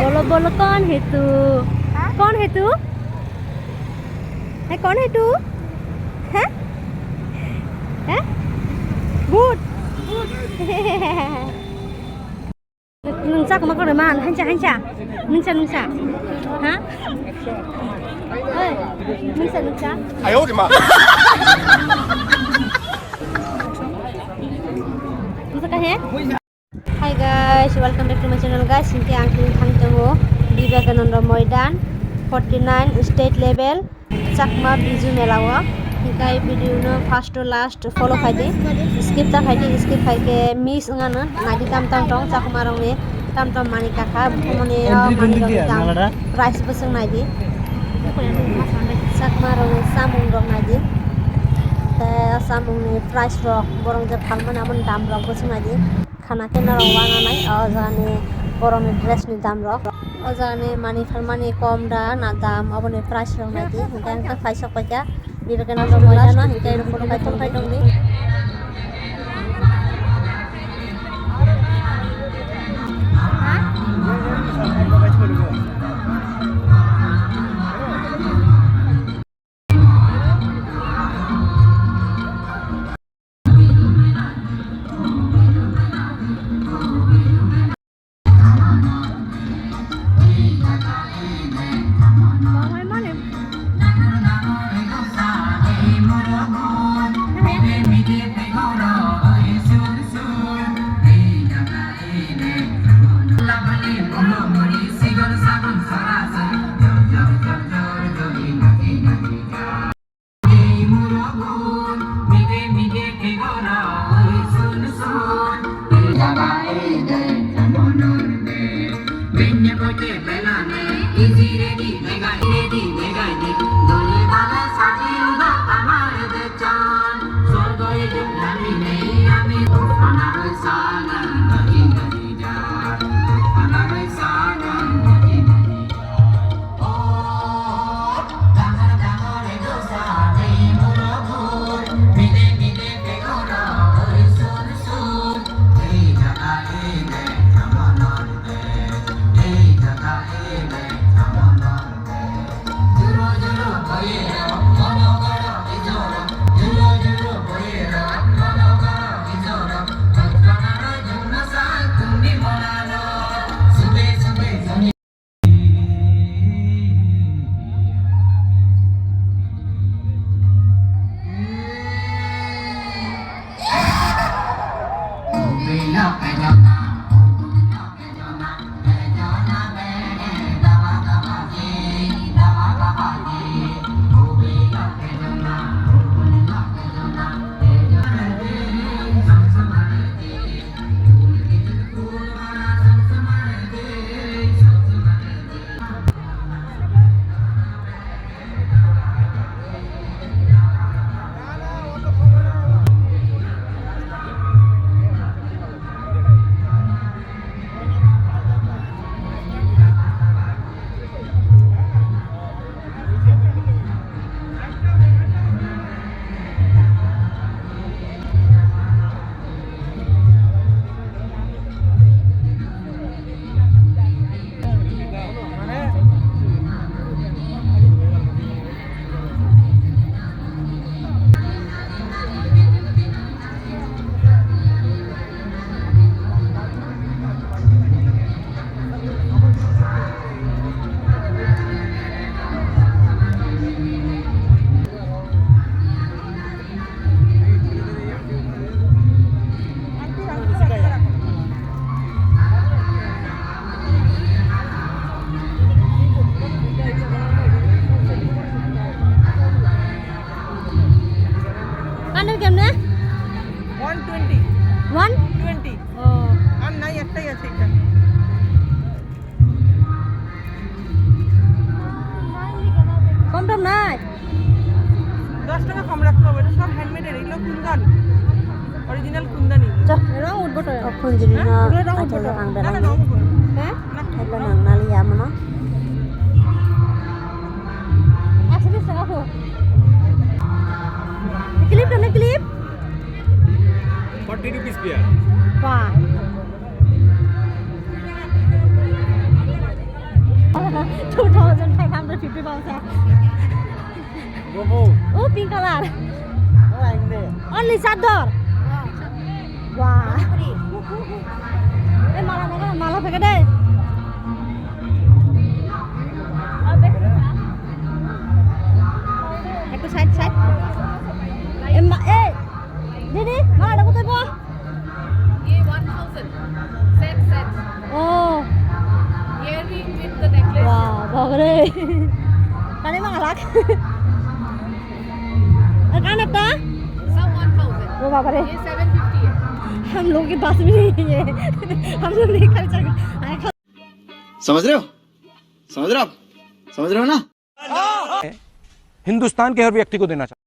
बोलो बोलो कौन है तू? कौन है तू? है कौन है तू? है? है? भूत नोंसा को माखौ मान हानसा हानसा नोंसा नोंसा हा ओइ नोंसा नोंसा 哎呦我的妈 नोंसा kahe Hai guys, welcome back to my channel guys. Sini ang tangtongo Vivekananda Moidan 49 state level Chakma Biju Melawa. Hingkai video no first to last follow khaidi skip ta khaidi skip khaike miss ngana nadi tam tam tong Chakma rong ne tam tam mani kakha mone mani rong tam price beseng nadi Chakma rong samung rong nadi samung ne price rong borong je phalman amon dam rong beseng nadi khana kena rong wana nai ajane borong dress ni dam rong ajane mani phalmani kom da na dam abone price rong nadi hingkai ka paisa paja Vivekananda Moidan no hingkai ro photo kai dong ni Ano kemne 120 120 oh আর নাই একটাই আছে এটা কম দাম নাই 10 টাকা কম রাখতে হবে এটা সব হ্যান্ডমেড এর এগুলো কুন্দন অরিজিনাল কুন্দনি rong ut boto kunjini na rong ut boto ang না dalang রং উঠবে heh hello nang nalia mo no actually sa ako clip 40 rupees pair wah 2,550 pounds. Oh, pink color. Only sador. Wow. Malah pakai deh. Aku side. Dini, mana ada kutu apa? ये 1000 set Oh. earring with the necklace Wow, bagus. Kali mah galak. Kan apa? सब 1000 Oh, बाबा रे. ये 750 है हम लोग के पास भी नहीं है। हम लोग नहीं खर्चा कर। समझ रहे हो ना? हिंदुस्तान के हर व्यक्ति को देना चाहिए।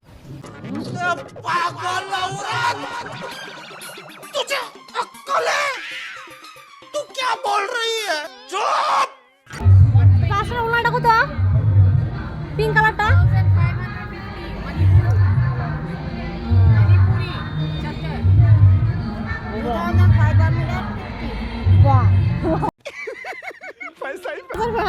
পাঁচটা উল্লাটা কত? পিঙ্ক কালারটা? 1550 चक्कर 2550 Wah. पैसा ही पैसा।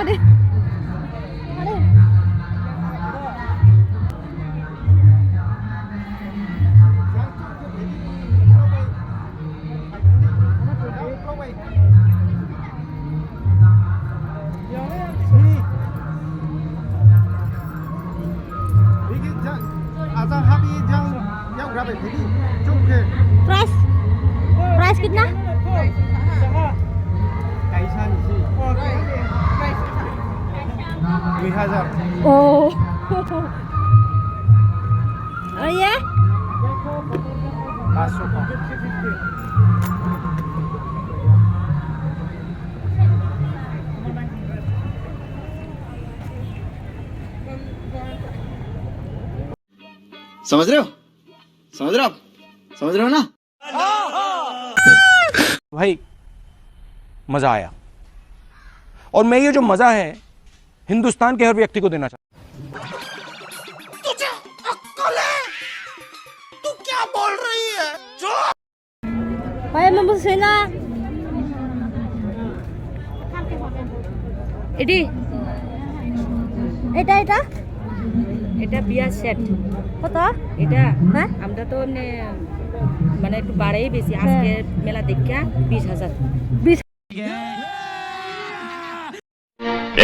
प्राइस कितना? Oh. और ये? समझ रहे हो ना? भाई मजा आया और मैं ये जो मजा है हिंदुस्तान के हर व्यक्ति को देना चाहता भाई मैं बस ना এটি এটা এটা এটা বিয়ার সেট কত? এটা হ্যাঁ আমরা তো এমনি মানে একটু বাড়াই বেশি আজকে মেলা দেখা 20,000 20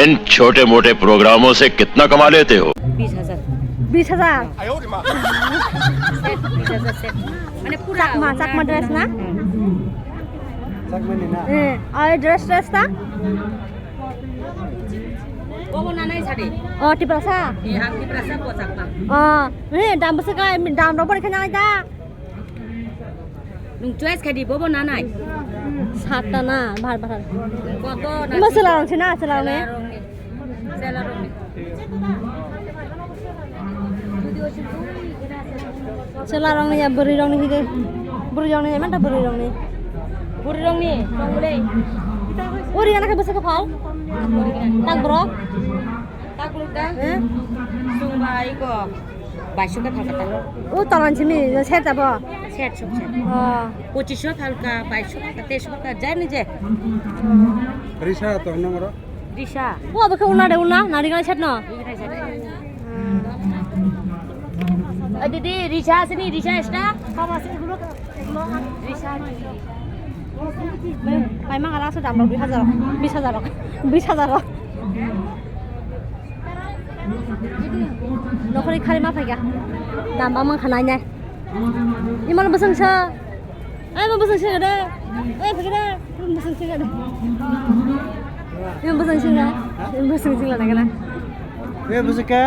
इन छोटे मोटे प्रोग्रामों से कितना कमा लेते हो? 20,000 20,000 সেট 20,000 সেট মানে পুরো চাকমা ড্রেস না? আর ড্রেস টা? বাবা নানাই ছাড়ে Oh, di Plaza. এই আংটি প্রাসা পচাকমা Oh, ini dalam besar dalam robot ikan yang ada. নুং চয়েস খাইদি বাবা নানাই Satu na, bahar. কত Ini selarang sini, selarang ni. সেলারং Selarang ni ya beri rong ni kita. Beri rong ni mana beri rong ni? বুড়ি রং নি রং বলে Oh, dia nak besar kepal. Tak bro. তাকলুকা Eh? সুবাই গো 2200 টাকা ফালকা Oh, talan sini, set apa? Set সব set Oh. 2500 ফালকা 2200 টাকা 2300 টাকা যায় নিজে রিসা তো নম্বর দিশা Oh, betul una deh una, nari kan set no. দিদি রিসা আসেনি Risa এসটা Kamu masih dulu ke? Risa Memang ala sudah ambil 20,000. 20,000. Nokori kali apa ya? Dambang mengkananya. Ini mana besar sih? Mau besar sih ada? Pergi deh. Besar sih ada. Ini besar sih ada? Ini besar sih ada kan? besar ke?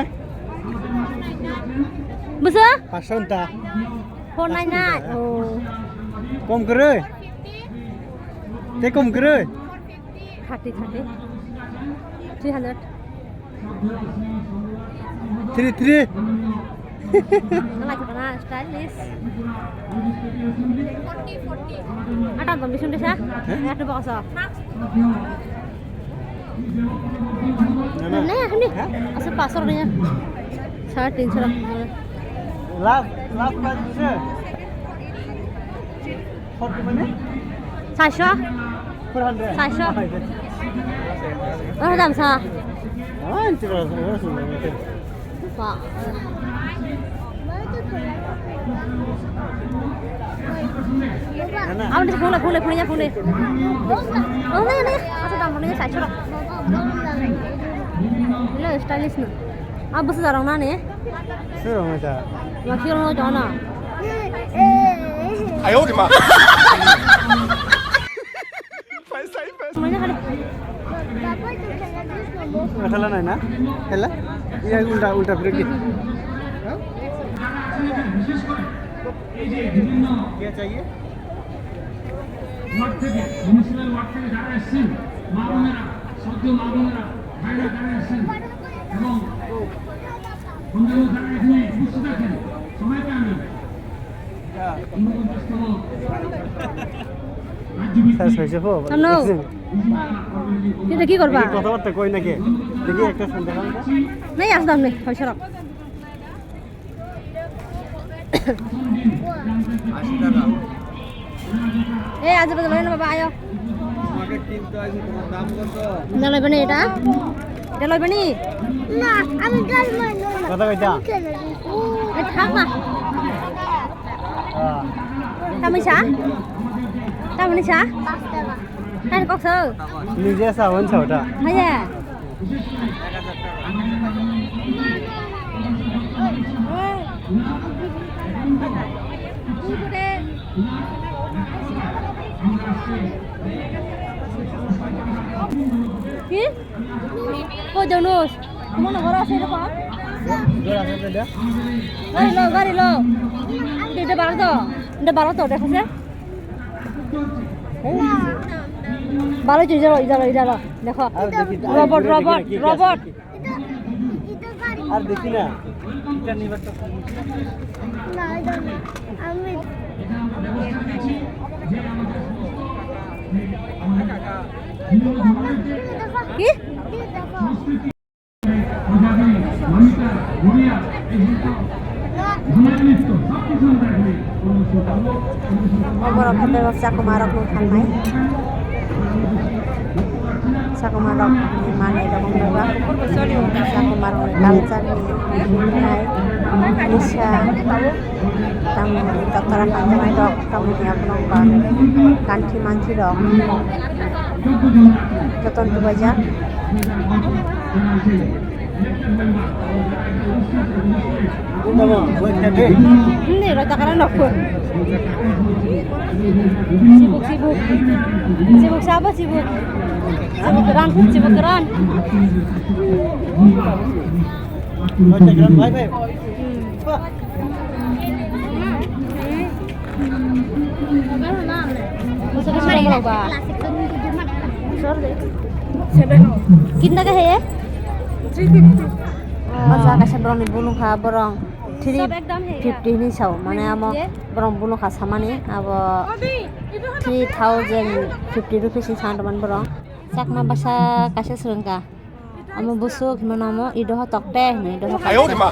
Besar? Pasang tak? Phone nanya. Oh. Kom kere? Te kom kere? 30. 300. 3. Nah, lagi mana? Stylish. 40. Ada bang di sini sah? Ada bakso. Nah, ya kan nih. Asal pasar nih. 350 lah. Love price besar. Hot mana? 400. 400. 400. Dalam sa. Ah, itu lah. Pak. Apa ni phone ni. Oh ni. Asal dalam phone ni saya cakap. Ini stylish ni. Apa sih orang mana ni? Serong aja. Laki orang macam mana? 哎呦我的妈！ Mana kali? खेला नहीं ना खेला ये उल्टा उल्टा फिर क्या चाहिए Kita কি করবা? কথাবার্তা কই নাকি দেখি একটা শুনতে পারো নাই আসলাম নেই পয়সা রাখ এই আজ বাজে লয় না বাবা আয়ো আমাকে কিনতে আইছি তোমার দাম কত না লইবে না এটা লইবে নি না আমি গাল মারবো না কথা কইতা এই থাক না হ্যাঁ তামিসা তামিসা 5 টাকা তাই কক্স নিজে সাवन ছটা হাইয়া কি ও জানোস তোমার ঘর আছে এরকম দূর আছে এটা গাড়ি লো এটা বারো তো দেখো যে ভালো ইজালো দেখো রবট আর দেখি না এটা নিবার তো না আমি কি Orang hotel sa kumarok ng kanay. Sa kumarok ni mana ito mong diba? Sa kumarok ng kalsa ni Nay. Nisha. Tamu dokter panjang dok. Tamu niya po ng bag. Kanti manti dok. Joton tu baja. Hindi, rata ka lang ako. Sibuk siapa sibuk? Sibuk keran. Baca geran baik baik. Masuk ke sini berapa? Kita ke he? 350. Masa kasih berang ni bulu kah berang 350 ni saw. Mana amo berang bulu kah sama ni? Abo 3050 rupiah sih sandaman berang. Sak ma bahasa kasih serengka. Amo busuk gimana amo? Idoh tok teh nih, idoh. 哎呦我的妈！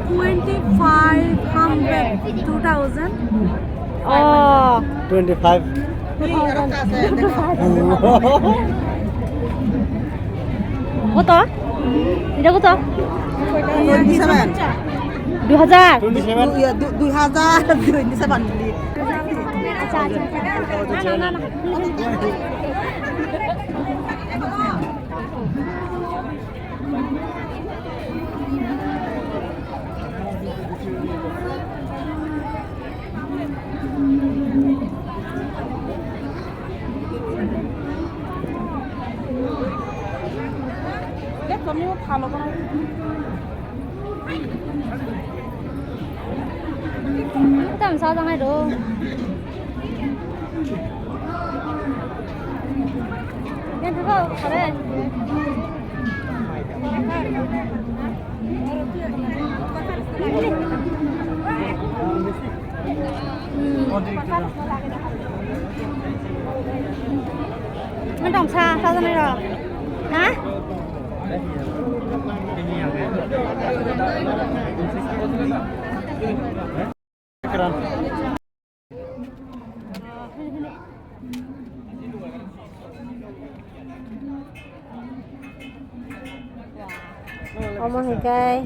2500 Oh 25 কত এটা কত 2000 Kita làm sao ra ngay được? Nhân thứ không? Ở đây. Nó trồng xa, sao ra đây rồi? Hả? Keran. omo hingkai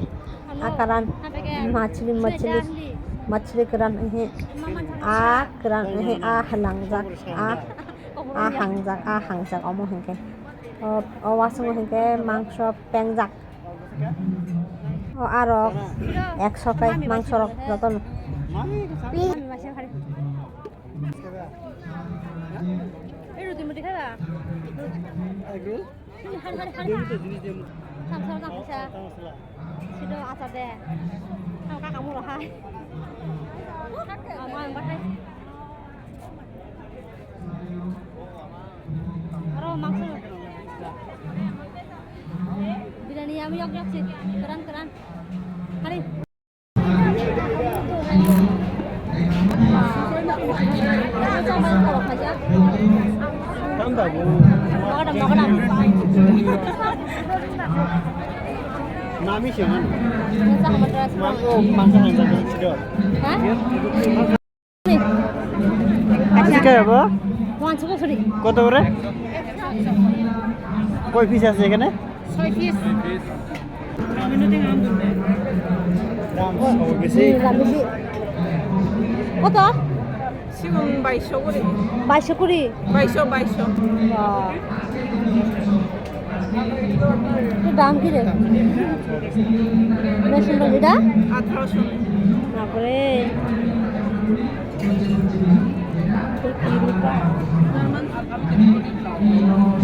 akaran machli keran he a keran he a halangjak a hangjak omo hingkai o wasung hingkai mangsho pengjak o aro 100 kai mangsho rok joton এই রুটি মুটি খাবা samsar tak bisa sido asal deh kamu loh hai kamu yang bahai aro maksud biryani yami yok sih keren hari Nami siapa? Mangsa hanjak sudah. Kasih kaya apa? কত করে? কয় piece আছে এখানে? 6 piece. দাম বেশি। কত? 지금 22,000 করে। 22 কুড়ি। 22,000। দাম কি রে? বেশ সুন্দর এটা? 1800। বাপরে।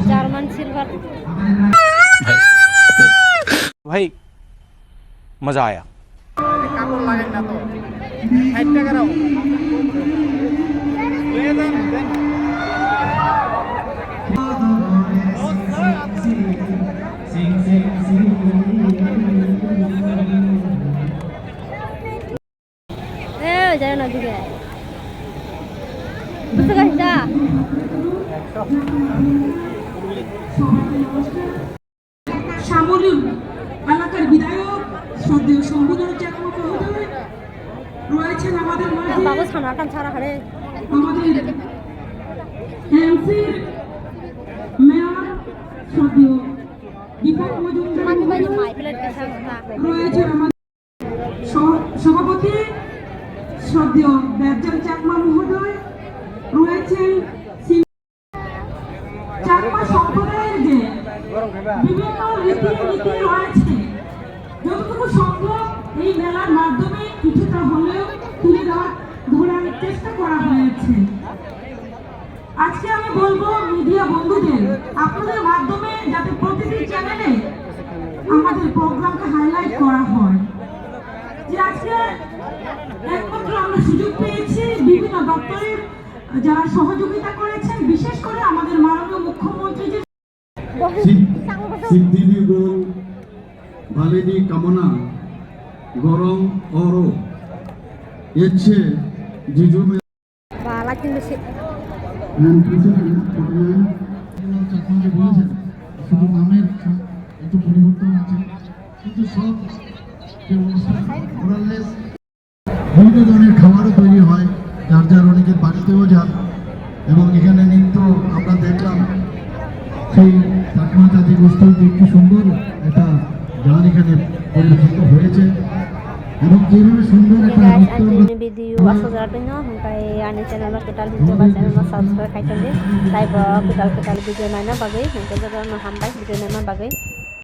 German silver. भाई मजा आया। কাপড় লাগেন না তো 60 টাকা দাও যায় না দিকে বুঝতে পারছিস না শ্যামলী এলাকার বিধায়ক শ্রদ্ধেয় শম্ভুধর চাকমা মহোদয় রয়েছেন আমাদের মাঝে বাবু ছানা ছাড়া হারে আমাদের এমসির মেয়র শ্রদ্ধেয় দীপক মজুমদার রয়েছেন আমাদের সভাপতি শ্রদ্ধেয় বেরজান চাকমা মহোদয় রয়েছেন চাকমা সম্প্রদায়ের যে বিভিন্ন রীতি রয়েছে যতটুকু সম্ভব এই মেলার মাধ্যমে কিছুটা হলেও তুলে ধরার চেষ্টা করা হয়েছে। আজকে আমি বলবো মিডিয়া বন্ধুদের আপনাদের মাধ্যমে যাতে প্রতিটি চ্যানেলে আমাদের প্রোগ্রামকে হাইলাইট করা হয় যে আজকে একমাত্র আমরা সুযোগ পেয়েছি বিভিন্ন দপ্তরের যারা সহযোগিতা করেছেন বিশেষ করে আমাদের মাননীয় মুখ্যমন্ত্রী যে সিদ্ধিবি গুণ ভালিনি কামনা গরম অরো ইচ্ছে জিজু বালা কিন্তু বলেছেন শুধু নামের একটু পরিবর্তন আছে কিন্তু সব যে অনুষ্ঠান বিভিন্ন ধরনের খাবারও তৈরি হয় যার অনেকের বাড়িতেও যান এবং এখানে নৃত্য আমরা দেখলাম সেই চাকমা জাতি গোষ্ঠীর একটি সুন্দর একটা গান এখানে পরিবেশিত হয়েছে এবং যেভাবে সুন্দর একটা নৃত্য video asal jarapinyo hangkai ani channel kita video ba channel subscribe kaitan di live kita video naina bagai hangkai jara no hambai video naina bagai